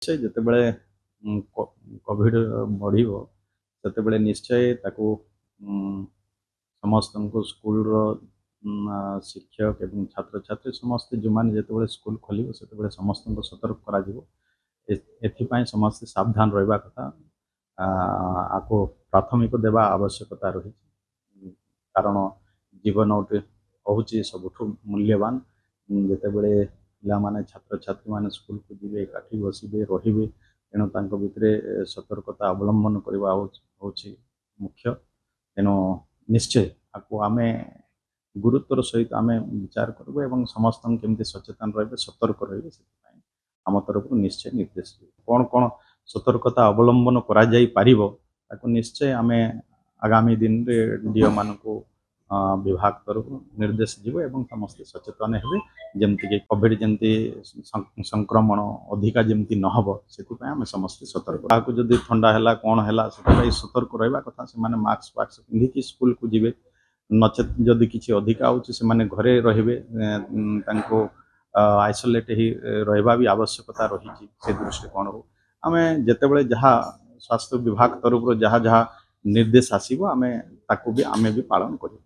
ନିଶ୍ଚୟ ଯେତେବେଳେ କୋଭିଡ ବଢ଼ିବ ସେତେବେଳେ ନିଶ୍ଚୟ ତାକୁ ସମସ୍ତଙ୍କୁ ସ୍କୁଲର ଶିକ୍ଷକ ଏବଂ ଛାତ୍ରଛାତ୍ରୀ ସମସ୍ତେ ଯେଉଁମାନେ ଯେତେବେଳେ ସ୍କୁଲ ଖୋଲିବ ସେତେବେଳେ ସମସ୍ତଙ୍କୁ ସତର୍କ କରାଯିବ। ଏଥିପାଇଁ ସମସ୍ତେ ସାବଧାନ ରହିବା କଥା। ଆକୁ ପ୍ରାଥମିକ ଦେବା ଆବଶ୍ୟକତା ରହିଛି। କାରଣ ଜୀବନ ଗୋଟେ ହେଉଛି ସବୁଠୁ ମୂଲ୍ୟବାନ। ଯେତେବେଳେ ପିଲାମାନେ ଛାତ୍ରଛାତ୍ରୀମାନେ ସ୍କୁଲକୁ ଯିବେ, ଏକାଠି ବସିବେ, ରହିବେ, ତେଣୁ ତାଙ୍କ ଭିତରେ ସତର୍କତା ଅବଲମ୍ବନ କରିବା ହେଉଛି ମୁଖ୍ୟ। ତେଣୁ ନିଶ୍ଚୟ ଆକୁ ଆମେ ଗୁରୁତ୍ୱର ସହିତ ଆମେ ବିଚାର କରିବୁ ଏବଂ ସମସ୍ତଙ୍କୁ କେମିତି ସଚେତନ ରହିବେ, ସତର୍କ ରହିବେ, ସେଥିପାଇଁ ଆମ ତରଫରୁ ନିଶ୍ଚୟ ନିର୍ଦ୍ଦେଶ ଯିବ। କ'ଣ କ'ଣ ସତର୍କତା ଅବଲମ୍ବନ କରାଯାଇପାରିବ ତାକୁ ନିଶ୍ଚୟ ଆମେ ଆଗାମୀ ଦିନରେ ଡିଓ ବିଭାଗ ତରଫରୁ ନିର୍ଦ୍ଦେଶ ଯିବ ଏବଂ ସମସ୍ତେ ସଚେତନ ହେବେ, ଯେମିତିକି କୋଭିଡ ଯେମିତି ସଂକ୍ରମଣ ଅଧିକା ଯେମିତି ନ ହେବ ସେଥିପାଇଁ ଆମେ ସମସ୍ତେ ସତର୍କ। କାହାକୁ ଯଦି ଥଣ୍ଡା ହେଲା କ'ଣ ହେଲା ସେଥିପାଇଁ ସତର୍କ ରହିବା କଥା। ସେମାନେ ମାସ୍କ ଫାସ୍କ ପିନ୍ଧିକି ସ୍କୁଲକୁ ଯିବେ, ନଚେତ୍ ଯଦି କିଛି ଅଧିକା ହେଉଛି ସେମାନେ ଘରେ ରହିବେ। ତାଙ୍କୁ ଆଇସୋଲେଟ୍ ହେଇ ରହିବା ବି ଆବଶ୍ୟକତା ରହିଛି। ସେ ଦୃଷ୍ଟିକୋଣରୁ ଆମେ ଯେତେବେଳେ ଯାହା ସ୍ୱାସ୍ଥ୍ୟ ବିଭାଗ ତରଫରୁ ଯାହା ଯାହା ନିର୍ଦ୍ଦେଶ ଆସିବ ଆମେ ତାକୁ ବି ପାଳନ କରିବୁ।